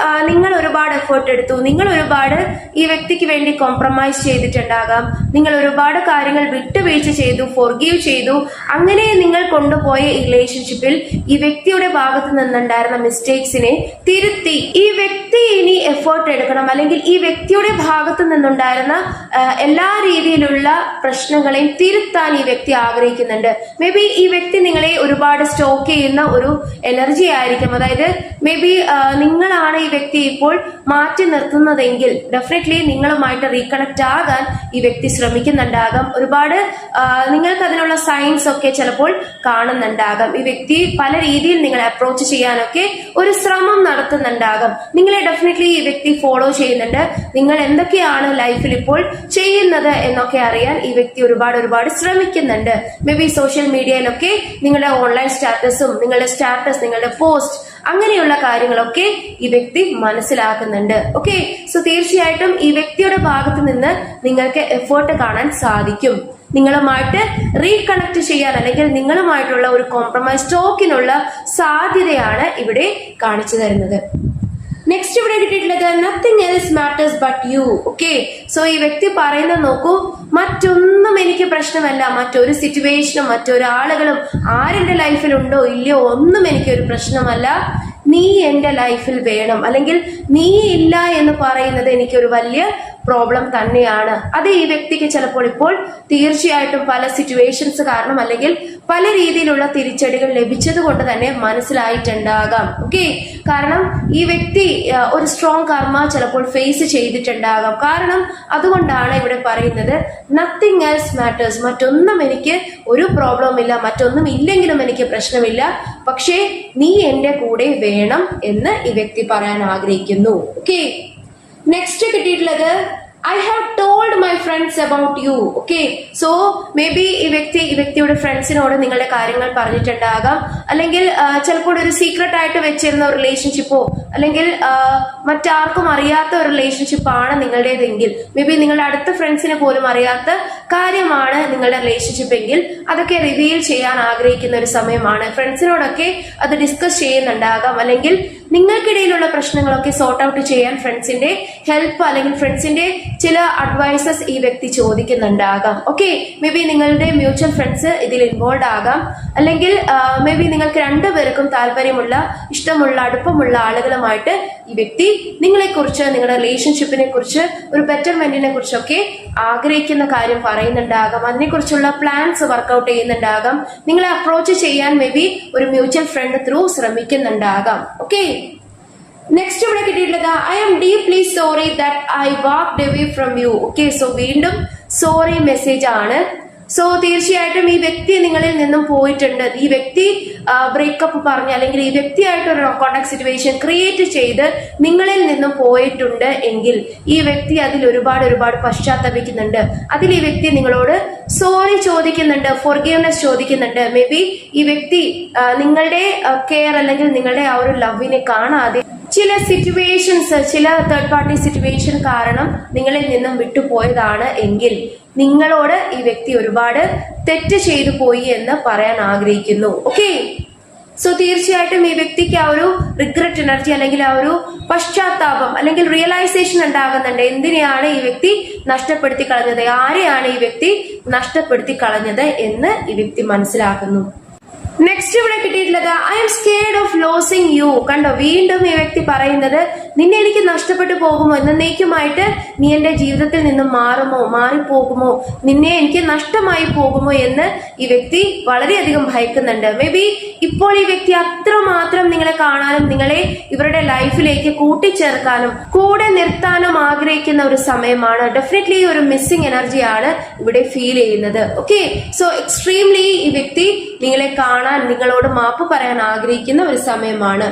Speaker 1: നിങ്ങൾ ഒരുപാട് എഫേർട്ട് എടുത്തു, നിങ്ങൾ ഒരുപാട് ഈ വ്യക്തിക്ക് വേണ്ടി കോംപ്രമൈസ് ചെയ്തിട്ടുണ്ടാകാം, നിങ്ങൾ ഒരുപാട് കാര്യങ്ങൾ വിട്ടുവീഴ്ച ചെയ്തു, ഫോർഗീവ് ചെയ്തു. അങ്ങനെ നിങ്ങൾ കൊണ്ടുപോയ ഈ റിലേഷൻഷിപ്പിൽ ഈ വ്യക്തിയുടെ ഭാഗത്ത് നിന്നുണ്ടായിരുന്ന മിസ്റ്റേക്സിനെ തിരുത്തി ഈ വ്യക്തി ഇനി എഫേർട്ട് എടുക്കണം, അല്ലെങ്കിൽ ഈ വ്യക്തിയുടെ ഭാഗത്ത് നിന്നുണ്ടായിരുന്ന എല്ലാ രീതിയിലുള്ള പ്രശ്നങ്ങളെയും തിരുത്താൻ ഈ വ്യക്തി ആഗ്രഹിക്കുന്നുണ്ട്. മേ ബി ഈ വ്യക്തി നിങ്ങളെ ഒരുപാട് സ്റ്റോക്ക് ചെയ്യുന്ന ഒരു എനർജി ആയിരിക്കും. അതായത് മേ ബി ബി നിങ്ങളാണ് ഈ വ്യക്തി ഇപ്പോൾ മാറ്റി നിർത്തുന്നതെങ്കിൽ ഡെഫിനറ്റ്ലി നിങ്ങളുമായിട്ട് റീകണക്ട് ആകാൻ ഈ വ്യക്തി ശ്രമിക്കുന്നുണ്ടാകാം. ഒരുപാട് നിങ്ങൾക്ക് അതിനുള്ള സൈൻസ് ഒക്കെ ചിലപ്പോൾ കാണുന്നുണ്ടാകാം. ഈ വ്യക്തി പല രീതിയിൽ നിങ്ങളെ അപ്രോച്ച് ചെയ്യാനൊക്കെ ഒരു ശ്രമം നടത്തുന്നുണ്ടാകാം. നിങ്ങളെ ഡെഫിനറ്റ്ലി ഈ വ്യക്തി ഫോളോ ചെയ്യുന്നുണ്ട്. നിങ്ങൾ എന്തൊക്കെയാണ് ലൈഫിൽ ഇപ്പോൾ ചെയ്യുന്നത് എന്നൊക്കെ അറിയാൻ ഈ വ്യക്തി ഒരുപാട് ശ്രമിക്കുന്നുണ്ട്. മേ ബി സോഷ്യൽ മീഡിയയിലൊക്കെ നിങ്ങളുടെ ഓൺലൈൻ സ്റ്റാറ്റസും നിങ്ങളുടെ സ്റ്റാറ്റസ്, നിങ്ങളുടെ പോസ്റ്റ്, അങ്ങനെയുള്ള കാര്യങ്ങളൊക്കെ ഈ വ്യക്തി മനസ്സിലാക്കുന്നുണ്ട്. ഓക്കെ, സോ തീർച്ചയായിട്ടും ഈ വ്യക്തിയുടെ ഭാഗത്ത് നിന്ന് നിങ്ങൾക്ക് എഫേർട്ട് കാണാൻ സാധിക്കും. നിങ്ങളുമായിട്ട് റീകണക്ട് ചെയ്യാൻ അല്ലെങ്കിൽ നിങ്ങളുമായിട്ടുള്ള ഒരു കോംപ്രമൈസ് ടോക്കിനുള്ള സാധ്യതയാണ് ഇവിടെ കാണിച്ചു തരുന്നത്. നെക്സ്റ്റ് ഇവിടെ കിട്ടിയിട്ടുള്ളത് nothing else matters but you. Okay, so ഈ വ്യക്തി പറയുന്നത് നോക്കൂ, മറ്റൊന്നും എനിക്ക് പ്രശ്നമല്ല, മറ്റൊരു സിറ്റുവേഷനും മറ്റൊരാളുകളും ആരെന്റെ ലൈഫിലുണ്ടോ ഇല്ലയോ ഒന്നും എനിക്കൊരു പ്രശ്നമല്ല, നീ എന്റെ ലൈഫിൽ വേണം, അല്ലെങ്കിൽ നീ ഇല്ല എന്ന് പറയുന്നത് എനിക്കൊരു വലിയ പ്രോബ്ലം തന്നെയാണ്. അത് ഈ വ്യക്തിക്ക് ചിലപ്പോൾ ഇപ്പോൾ തീർച്ചയായിട്ടും പല സിറ്റുവേഷൻസ് കാരണം അല്ലെങ്കിൽ പല രീതിയിലുള്ള തിരിച്ചടികൾ ലഭിച്ചത് കൊണ്ട് തന്നെ മനസ്സിലായിട്ടുണ്ടാകാം. ഓക്കെ, കാരണം ഈ വ്യക്തി ഒരു സ്ട്രോങ് കർമ്മ ചിലപ്പോൾ ഫേസ് ചെയ്തിട്ടുണ്ടാകാം. കാരണം അതുകൊണ്ടാണ് ഇവിടെ പറയുന്നത് നത്തിങ് എൽസ് മാറ്റേഴ്സ്, മറ്റൊന്നും എനിക്ക് ഒരു പ്രോബ്ലം ഇല്ല, മറ്റൊന്നും ഇല്ലെങ്കിലും എനിക്ക് പ്രശ്നമില്ല, പക്ഷേ നീ എന്റെ കൂടെ വേണം എന്ന് ഈ വ്യക്തി പറയാൻ ആഗ്രഹിക്കുന്നു. ഓക്കെ, നെക്സ്റ്റ് കിട്ടിയിട്ടുള്ളത് I have told my friends about you. Okay, so maybe ഈ വ്യക്തിയുടെ ഫ്രണ്ട്സിനോട് നിങ്ങളുടെ കാര്യങ്ങൾ പറഞ്ഞിട്ടുണ്ടാകാം. അല്ലെങ്കിൽ ചിലപ്പോൾ ഒരു സീക്രട്ട് ആയിട്ട് വെച്ചിരുന്ന ഒരു റിലേഷൻഷിപ്പോ അല്ലെങ്കിൽ മറ്റാർക്കും അറിയാത്ത ഒരു റിലേഷൻഷിപ്പ് ആണ് നിങ്ങളുടേതെങ്കിൽ, മേ ബി നിങ്ങളുടെ അടുത്ത ഫ്രണ്ട്സിനെ പോലും അറിയാത്ത കാര്യമാണ് നിങ്ങളുടെ റിലേഷൻഷിപ്പ് എങ്കിൽ അതൊക്കെ റിവീൽ ചെയ്യാൻ ആഗ്രഹിക്കുന്ന ഒരു സമയമാണ്. ഫ്രണ്ട്സിനോടൊക്കെ അത് ഡിസ്കസ് ചെയ്യുന്നുണ്ടാകാം. അല്ലെങ്കിൽ നിങ്ങൾക്കിടയിലുള്ള പ്രശ്നങ്ങളൊക്കെ സോർട്ട് ഔട്ട് ചെയ്യാൻ ഫ്രണ്ട്സിന്റെ ഹെൽപ്പ് അല്ലെങ്കിൽ ഫ്രണ്ട്സിന്റെ ചില അഡ്വൈസസ് ഈ വ്യക്തി ചോദിക്കുന്നുണ്ടാകാം. ഓക്കെ, മേ ബി നിങ്ങളുടെ മ്യൂച്വൽ ഫ്രണ്ട്സ് ഇതിൽ ഇൻവോൾവ് ആകാം. അല്ലെങ്കിൽ മേ ബി നിങ്ങൾക്ക് രണ്ടുപേർക്കും താല്പര്യമുള്ള, ഇഷ്ടമുള്ള, അടുപ്പമുള്ള ആളുകളുമായിട്ട് ഈ വ്യക്തി നിങ്ങളെക്കുറിച്ച്, നിങ്ങളുടെ റിലേഷൻഷിപ്പിനെ കുറിച്ച്, ഒരു ബെറ്റർമെന്റിനെ കുറിച്ചൊക്കെ ആഗ്രഹിക്കുന്ന കാര്യം പറയുന്നുണ്ടാകാം. അതിനെക്കുറിച്ചുള്ള പ്ലാൻസ് വർക്ക്ഔട്ട് ചെയ്യുന്നുണ്ടാകാം. നിങ്ങളെ അപ്രോച്ച് ചെയ്യാൻ മേ ബി ഒരു മ്യൂച്വൽ ഫ്രണ്ട് ത്രൂ ശ്രമിക്കുന്നുണ്ടാകാം. ഓക്കെ, നെക്സ്റ്റ് ഇവിടെ കിട്ടിയിട്ടുള്ളത് I am deeply sorry that I walked away from you. Okay, so വീണ്ടും സോറി മെസ്സേജ് ആണ്. സോ തീർച്ചയായിട്ടും ഈ വ്യക്തി നിങ്ങളിൽ നിന്നും പോയിട്ടുണ്ട്. ഈ വ്യക്തി ബ്രേക്കപ്പ് പറഞ്ഞ് അല്ലെങ്കിൽ ഈ വ്യക്തിയായിട്ട് ഒരു കോണ്ടാക്ട് സിറ്റുവേഷൻ ക്രിയേറ്റ് ചെയ്ത് നിങ്ങളിൽ നിന്നും പോയിട്ടുണ്ട് എങ്കിൽ ഈ വ്യക്തി അതിൽ ഒരുപാട് പശ്ചാത്തപിക്കുന്നുണ്ട്. അതിൽ ഈ വ്യക്തി നിങ്ങളോട് സോറി ചോദിക്കുന്നുണ്ട്, ഫോർഗീവ്നെസ് ചോദിക്കുന്നുണ്ട്. മേ ബി ഈ വ്യക്തി നിങ്ങളുടെ കെയർ അല്ലെങ്കിൽ നിങ്ങളുടെ ആ ഒരു ലവിനെ കാണാതെ ചില സിറ്റുവേഷൻസ്, ചില തേർഡ് പാർട്ടി സിറ്റുവേഷൻ കാരണം നിങ്ങളിൽ നിന്നും വിട്ടുപോയതാണ് എങ്കിൽ നിങ്ങളോട് ഈ വ്യക്തി ഒരുപാട് തെറ്റ് ചെയ്തു പോയി എന്ന് പറയാൻ ആഗ്രഹിക്കുന്നു. ഓക്കെ, സോ തീർച്ചയായിട്ടും ഈ വ്യക്തിക്ക് ആ ഒരു റിഗ്രറ്റ് എനർജി അല്ലെങ്കിൽ ആ ഒരു പശ്ചാത്താപം അല്ലെങ്കിൽ റിയലൈസേഷൻ ഉണ്ടാകുന്നുണ്ട്. എന്തിനെയാണ് ഈ വ്യക്തി നഷ്ടപ്പെടുത്തി കളഞ്ഞത്, ആരെയാണ് ഈ വ്യക്തി നഷ്ടപ്പെടുത്തി കളഞ്ഞത് എന്ന് ഈ വ്യക്തി മനസ്സിലാക്കുന്നു. നെക്സ്റ്റ് ഇവിടെ കിട്ടിയിട്ടുള്ളത് I am scared of losing you. കണ്ടോ, വീണ്ടും ഈ വ്യക്തി പറയുന്നത് നിന്നെ എനിക്ക് നഷ്ടപ്പെട്ടു പോകുമോ, എന്നേക്കുമായിട്ട് നീ എന്റെ ജീവിതത്തിൽ നിന്നും മാറിപ്പോകുമോ, നിന്നെ എനിക്ക് നഷ്ടമായി പോകുമോ എന്ന് ഈ വ്യക്തി വളരെയധികം ഭയക്കുന്നുണ്ട്. മേ ബി ഇപ്പോൾ ഈ വ്യക്തി അത്രമാത്രം നിങ്ങളെ കാണാനും നിങ്ങളെ ഇവരുടെ ലൈഫിലേക്ക് കൂട്ടിച്ചേർക്കാനും കൂടെ നിർത്താനും ആഗ്രഹിക്കുന്ന ഒരു സമയമാണ്. ഡെഫിനറ്റ്ലി ഒരു മിസ്സിംഗ് എനർജിയാണ് ഇവിടെ ഫീൽ ചെയ്യുന്നത്. ഓക്കെ, സോ എക്സ്ട്രീംലി ഈ വ്യക്തി നിങ്ങളെ കാണാൻ, നിങ്ങളോട് മാപ്പ് പറയാൻ ആഗ്രഹിക്കുന്ന ഒരു സമയമാണ്.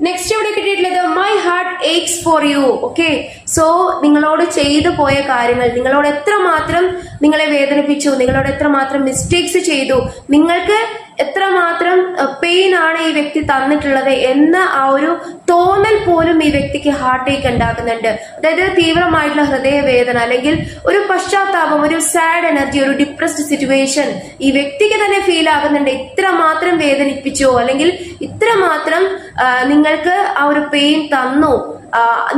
Speaker 1: നെക്സ്റ്റ് ഇവിടെ കിട്ടിയിട്ടുള്ളത് my heart aches for you. Okay, so നിങ്ങളോട് ചെയ്തു പോയ കാര്യങ്ങൾ, നിങ്ങളോട് എത്രമാത്രം നിങ്ങളെ വേദനിപ്പിച്ചു, നിങ്ങളോട് എത്രമാത്രം മിസ്റ്റേക്സ് ചെയ്തു, നിങ്ങൾക്ക് എത്രമാത്രം പെയിൻ ആണ് ഈ വ്യക്തി തന്നിട്ടുള്ളത് എന്ന ആ ഒരു തോന്നൽ പോലും ഈ വ്യക്തിക്ക് ഹാർട്ട് ഏക്ക് ഉണ്ടാക്കുന്നുണ്ട്. അതായത് തീവ്രമായിട്ടുള്ള ഹൃദയവേദന അല്ലെങ്കിൽ ഒരു പശ്ചാത്താപം, ഒരു സാഡ് എനർജി, ഒരു ഡിപ്രസ്ഡ് സിറ്റുവേഷൻ ഈ വ്യക്തിക്ക് തന്നെ ഫീൽ ആകുന്നുണ്ട്. ഇത്രമാത്രം വേദനിപ്പിച്ചോ അല്ലെങ്കിൽ ഇത്രമാത്രം നിങ്ങൾക്ക് ആ ഒരു പെയിൻ തന്നു,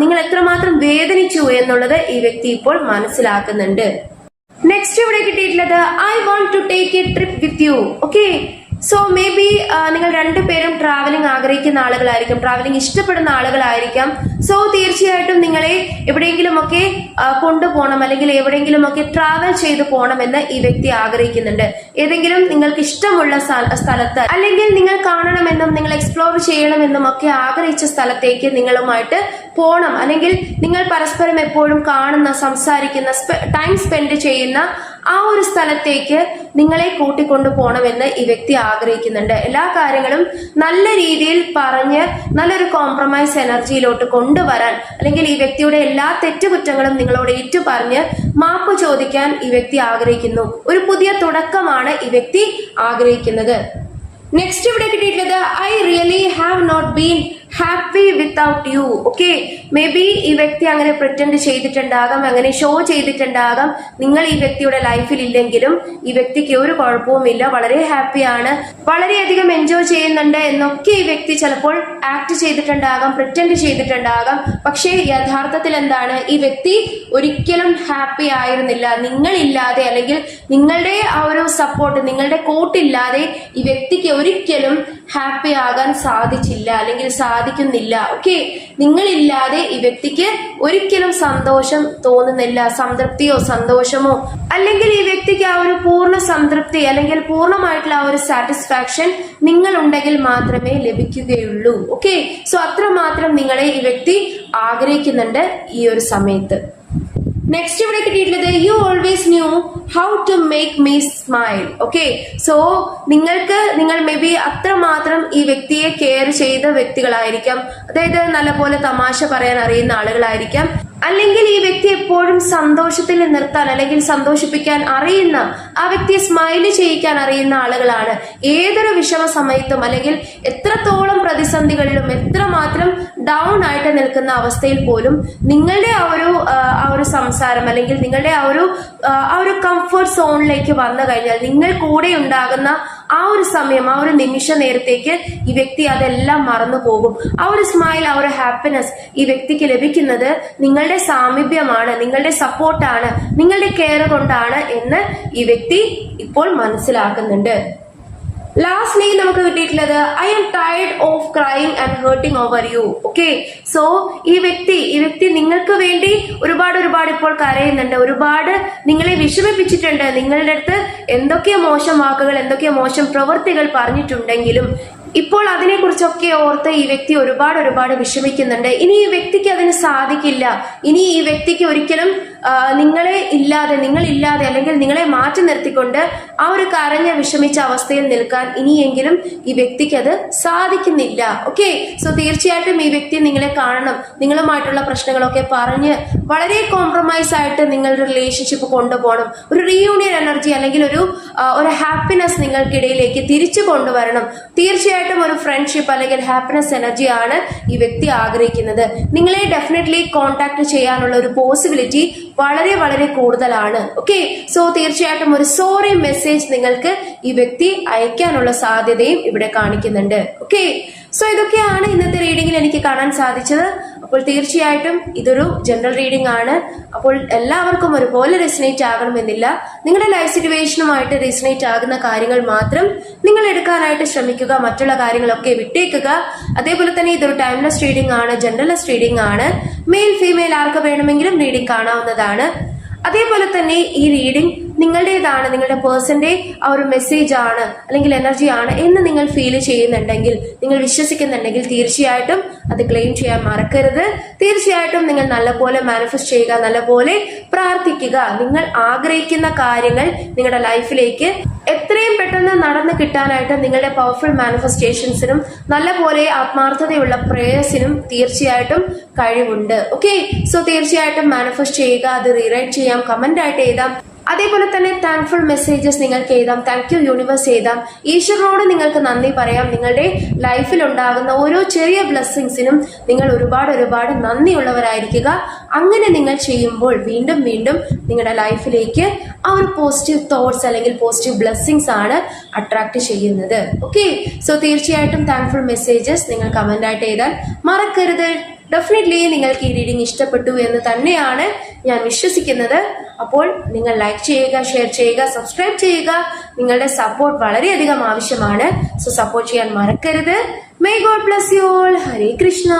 Speaker 1: നിങ്ങൾ എത്രമാത്രം വേദനിച്ചു എന്നുള്ളത് ഈ വ്യക്തി ഇപ്പോൾ മനസ്സിലാക്കുന്നുണ്ട്. നെക്സ്റ്റ് ഇവിടെ കിട്ടിയിട്ടുള്ളത് I want to take a trip with you. Okay, so maybe നിങ്ങൾ രണ്ടുപേരും ട്രാവലിംഗ് ആഗ്രഹിക്കുന്ന ആളുകളായിരിക്കും, ട്രാവലിംഗ് ഇഷ്ടപ്പെടുന്ന ആളുകളായിരിക്കാം. സോ തീർച്ചയായിട്ടും നിങ്ങളെ എവിടെയെങ്കിലുമൊക്കെ കൊണ്ടുപോകണം അല്ലെങ്കിൽ എവിടെയെങ്കിലുമൊക്കെ ട്രാവൽ ചെയ്ത് പോകണമെന്ന് ഈ വ്യക്തി ആഗ്രഹിക്കുന്നുണ്ട്. ഏതെങ്കിലും നിങ്ങൾക്ക് ഇഷ്ടമുള്ള സ്ഥലത്ത് അല്ലെങ്കിൽ നിങ്ങൾ കാണണമെന്നും നിങ്ങൾ എക്സ്പ്ലോർ ചെയ്യണമെന്നും ഒക്കെ ആഗ്രഹിച്ച സ്ഥലത്തേക്ക് നിങ്ങളുമായിട്ട് പോകണം, അല്ലെങ്കിൽ നിങ്ങൾ പരസ്പരം എപ്പോഴും കാണുന്ന, സംസാരിക്കുന്ന, ടൈം സ്പെൻഡ് ചെയ്യുന്ന ആ ഒരു സ്ഥലത്തേക്ക് നിങ്ങളെ കൂട്ടിക്കൊണ്ടു പോകണമെന്ന് ഈ വ്യക്തി ആഗ്രഹിക്കുന്നുണ്ട്. എല്ലാ കാര്യങ്ങളും നല്ല രീതിയിൽ പറഞ്ഞ് നല്ലൊരു കോംപ്രമൈസ് എനർജിയിലോട്ട് കൊണ്ടുവരാൻ, അല്ലെങ്കിൽ ഈ വ്യക്തിയുടെ എല്ലാ തെറ്റുകുറ്റങ്ങളും നിങ്ങളോട് ഏറ്റു പറഞ്ഞ് മാപ്പ് ചോദിക്കാൻ ഈ വ്യക്തി ആഗ്രഹിക്കുന്നു. ഒരു പുതിയ തുടക്കമാണ് ഈ വ്യക്തി ആഗ്രഹിക്കുന്നത്. നെക്സ്റ്റ് ഇവിടെ കിട്ടിയിട്ടുള്ളത് I really have not been happy without you. Okay, maybe ഈ വ്യക്തി അങ്ങനെ പ്രിറ്റൻഡ് ചെയ്തിട്ടുണ്ടാകാം, അങ്ങനെ ഷോ ചെയ്തിട്ടുണ്ടാകാം. നിങ്ങൾ ഈ വ്യക്തിയുടെ ലൈഫിൽ ഇല്ലെങ്കിലും ഈ വ്യക്തിക്ക് ഒരു കുഴപ്പവുമില്ല, വളരെ ഹാപ്പിയാണ്, വളരെയധികം എൻജോയ് ചെയ്യുന്നുണ്ട് എന്നൊക്കെ ഈ വ്യക്തി ചിലപ്പോൾ ആക്ട് ചെയ്തിട്ടുണ്ടാകാം, പ്രിറ്റൻഡ് ചെയ്തിട്ടുണ്ടാകാം. പക്ഷേ യഥാർത്ഥത്തിൽ എന്താണ്, ഈ വ്യക്തി ഒരിക്കലും ഹാപ്പി ആയിരുന്നില്ല. നിങ്ങളില്ലാതെ അല്ലെങ്കിൽ നിങ്ങളുടെ ആ ഒരു സപ്പോർട്ട്, നിങ്ങളുടെ കോട്ടില്ലാതെ ഈ വ്യക്തിക്ക് ഒരിക്കലും ഹാപ്പി ആകാൻ സാധിച്ചില്ല അല്ലെങ്കിൽ സാധിക്കുന്നില്ല. ഓക്കെ, നിങ്ങളില്ലാതെ ഈ വ്യക്തിക്ക് ഒരിക്കലും സന്തോഷം തോന്നുന്നില്ല, സംതൃപ്തിയോ സന്തോഷമോ അല്ലെങ്കിൽ ഈ വ്യക്തിക്ക് ആ ഒരു പൂർണ്ണ സംതൃപ്തി അല്ലെങ്കിൽ പൂർണ്ണമായിട്ടുള്ള ആ ഒരു സാറ്റിസ്ഫാക്ഷൻ നിങ്ങൾ ഉണ്ടെങ്കിൽ മാത്രമേ ലഭിക്കുകയുള്ളൂ. ഓക്കെ, സോ അത്രമാത്രം നിങ്ങളെ ഈ വ്യക്തി ആഗ്രഹിക്കുന്നുണ്ട് ഈ ഒരു സമയത്ത്. നെക്സ്റ്റ് ഇവിടെ കിട്ടിയിട്ടുള്ളത് you always knew how to make me smile. Okay, so നിങ്ങൾ മേ ബി അത്രമാത്രം ഈ വ്യക്തിയെ കെയർ ചെയ്ത വ്യക്തികളായിരിക്കാം. അതായത് നല്ലപോലെ തമാശ പറയാൻ അറിയുന്ന ആളുകളായിരിക്കാം, അല്ലെങ്കിൽ ഈ വ്യക്തി എപ്പോഴും സന്തോഷത്തിൽ നിർത്താൻ അല്ലെങ്കിൽ സന്തോഷിപ്പിക്കാൻ അറിയുന്ന, ആ വ്യക്തിയെ സ്മൈല് ചെയ്യിക്കാൻ അറിയുന്ന ആളുകളാണ്. ഏതൊരു വിഷമ സമയത്തും അല്ലെങ്കിൽ എത്രത്തോളം പ്രതിസന്ധികളിലും എത്രമാത്രം ഡൗൺ ആയിട്ട് നിൽക്കുന്ന അവസ്ഥയിൽ പോലും നിങ്ങളുടെ ആ ഒരു സംസാരം അല്ലെങ്കിൽ നിങ്ങളുടെ ആ ഒരു കംഫർട്ട് സോണിലേക്ക് വന്നു കഴിഞ്ഞാൽ നിങ്ങൾ കൂടെ ഉണ്ടാകുന്ന ആ ഒരു സമയം, ആ ഒരു നിമിഷ നേരത്തേക്ക് ഈ വ്യക്തി അതെല്ലാം മറന്നു പോകും. ആ ഒരു സ്മൈൽ, ആ ഒരു ഹാപ്പിനെസ് ഈ വ്യക്തിക്ക് ലഭിക്കുന്നത് നിങ്ങളുടെ സാമീപ്യമാണ്, നിങ്ങളുടെ സപ്പോർട്ടാണ്, നിങ്ങളുടെ കെയർ കൊണ്ടാണ് എന്ന് ഈ വ്യക്തി ഇപ്പോൾ മനസ്സിലാക്കുന്നുണ്ട്. ലാസ്റ്റ്ലി നമുക്ക് കിട്ടിയിട്ടുള്ളത് I am tired of crying and hurting over you. Okay, so ഈ വ്യക്തി നിങ്ങൾക്ക് വേണ്ടി ഒരുപാട് ഇപ്പോൾ കരയുന്നുണ്ട്, ഒരുപാട് നിങ്ങളെ വിഷമിപ്പിച്ചിട്ടുണ്ട്. നിങ്ങളുടെ അടുത്ത് എന്തൊക്കെ മോശം വാക്കുകൾ, എന്തൊക്കെ മോശം പ്രവൃത്തികൾ പറഞ്ഞിട്ടുണ്ടെങ്കിലും ഇപ്പോൾ അതിനെക്കുറിച്ചൊക്കെ ഓർത്ത് ഈ വ്യക്തി ഒരുപാട് വിഷമിക്കുന്നുണ്ട്. ഇനി ഈ വ്യക്തിക്ക് അതിന് സാധിക്കില്ല. ഇനി ഈ വ്യക്തിക്ക് ഒരിക്കലും നിങ്ങളില്ലാതെ അല്ലെങ്കിൽ നിങ്ങളെ മാറ്റി നിർത്തിക്കൊണ്ട് ആ ഒരു കരഞ്ഞ വിഷമിച്ച അവസ്ഥയിൽ നിൽക്കാൻ ഇനിയെങ്കിലും ഈ വ്യക്തിക്ക് അത് സാധിക്കുന്നില്ല. ഓക്കെ, സോ തീർച്ചയായിട്ടും ഈ വ്യക്തി നിങ്ങളെ കാണണം, നിങ്ങളുമായിട്ടുള്ള പ്രശ്നങ്ങളൊക്കെ പറഞ്ഞ് വളരെ കോംപ്രമൈസ് ആയിട്ട് നിങ്ങളുടെ റിലേഷൻഷിപ്പ് കൊണ്ടുപോകണം. ഒരു റീയൂണിയൻ എനർജി അല്ലെങ്കിൽ ഒരു ഹാപ്പിനെസ് നിങ്ങൾക്കിടയിലേക്ക് തിരിച്ചു കൊണ്ടുവരണം. തീർച്ചയായിട്ടും ഒരു ഫ്രണ്ട്ഷിപ്പ് അല്ലെങ്കിൽ ഹാപ്പിനെസ് എനർജിയാണ് ഈ വ്യക്തി ആഗ്രഹിക്കുന്നത്. നിങ്ങളെ ഡെഫിനറ്റ്ലി കോൺടാക്ട് ചെയ്യാനുള്ള ഒരു പോസിബിലിറ്റി വളരെ കൂടുതലാണ്. ഓക്കെ, സോ തീർച്ചയായിട്ടും ഒരു സോറി മെസ്സേജ് നിങ്ങൾക്ക് ഈ വ്യക്തി അയക്കാനുള്ള സാധ്യതയും ഇവിടെ കാണിക്കുന്നുണ്ട്. ഓക്കെ, സോ ഇതൊക്കെയാണ് ഇന്നത്തെ റീഡിങ്ങിൽ എനിക്ക് കാണാൻ സാധിച്ചത്. അപ്പോൾ തീർച്ചയായിട്ടും ഇതൊരു ജനറൽ റീഡിംഗ് ആണ്. അപ്പോൾ എല്ലാവർക്കും ഒരുപോലെ റെസിനേറ്റ് ആകണമെന്നില്ല. നിങ്ങളുടെ ലൈഫ് സിറ്റുവേഷനുമായിട്ട് റെസിനേറ്റ് ആകുന്ന കാര്യങ്ങൾ മാത്രം നിങ്ങൾ എടുക്കാനായിട്ട് ശ്രമിക്കുക, മറ്റുള്ള കാര്യങ്ങളൊക്കെ വിട്ടേക്കുക. അതേപോലെ തന്നെ ഇതൊരു ടൈംലെസ് റീഡിംഗ് ആണ്, ജനറൽലെസ് റീഡിംഗ് ആണ്. മെയിൽ ഫീമെയിൽ ആർക്ക് വേണമെങ്കിലും റീഡിംഗ് കാണാവുന്നതാണ്. അതേപോലെ തന്നെ ഈ റീഡിംഗ് നിങ്ങളുടേതാണ്, നിങ്ങളുടെ പേഴ്സന്റെ ആ ഒരു മെസ്സേജ് ആണ് അല്ലെങ്കിൽ എനർജി ആണ് എന്ന് നിങ്ങൾ ഫീൽ ചെയ്യുന്നുണ്ടെങ്കിൽ, നിങ്ങൾ വിശ്വസിക്കുന്നുണ്ടെങ്കിൽ തീർച്ചയായിട്ടും അത് ക്ലെയിം ചെയ്യാൻ മറക്കരുത്. തീർച്ചയായിട്ടും നിങ്ങൾ നല്ലപോലെ മാനിഫെസ്റ്റ് ചെയ്യുക, നല്ലപോലെ പ്രാർത്ഥിക്കുക. നിങ്ങൾ ആഗ്രഹിക്കുന്ന കാര്യങ്ങൾ നിങ്ങളുടെ ലൈഫിലേക്ക് എത്രയും പെട്ടെന്ന് നടന്നു കിട്ടാനായിട്ട് നിങ്ങളുടെ പവർഫുൾ മാനിഫെസ്റ്റേഷൻസിനും നല്ലപോലെ ആത്മാർത്ഥതയുള്ള പ്രേയേഴ്സിനും തീർച്ചയായിട്ടും കഴിവുണ്ട്. ഓക്കെ, സോ തീർച്ചയായിട്ടും മാനിഫെസ്റ്റ് ചെയ്യുക. അത് റീറൈറ്റ് ചെയ്യാം, കമന്റ് ആയിട്ട് എഴുതാം. അതേപോലെ തന്നെ താങ്ക്ഫുൾ മെസ്സേജസ് നിങ്ങൾക്ക് എഴുതാം, താങ്ക് യു യൂണിവേഴ്സ് എഴുതാം. ഈശ്വരനോട് നിങ്ങൾക്ക് നന്ദി പറയാം. നിങ്ങളുടെ ലൈഫിൽ ഉണ്ടാകുന്ന ഓരോ ചെറിയ ബ്ലെസ്സിങ്സിനും നിങ്ങൾ ഒരുപാട് നന്ദിയുള്ളവരായിരിക്കുക. അങ്ങനെ നിങ്ങൾ ചെയ്യുമ്പോൾ വീണ്ടും നിങ്ങളുടെ ലൈഫിലേക്ക് ആ ഒരു പോസിറ്റീവ് തോട്ട്സ് അല്ലെങ്കിൽ പോസിറ്റീവ് ബ്ലെസ്സിങ്സ് ആണ് അട്രാക്ട് ചെയ്യുന്നത്. ഓക്കെ, സോ തീർച്ചയായിട്ടും താങ്ക്ഫുൾ മെസ്സേജസ് നിങ്ങൾ കമന്റ് ആയിട്ട് എഴുതാൻ മറക്കരുത്. ഡെഫിനറ്റ്ലി നിങ്ങൾക്ക് ഈ റീഡിംഗ് ഇഷ്ടപ്പെട്ടു എന്ന് തന്നെയാണ് ഞാൻ വിശ്വസിക്കുന്നത്. അപ്പോൾ നിങ്ങൾ ലൈക്ക് ചെയ്യുക, ഷെയർ ചെയ്യുക, സബ്സ്ക്രൈബ് ചെയ്യുക. നിങ്ങളുടെ സപ്പോർട്ട് വളരെയധികം ആവശ്യമാണ്. സോ സപ്പോർട്ട് ചെയ്യാൻ മറക്കരുത്. May God bless you all. Hare Krishna.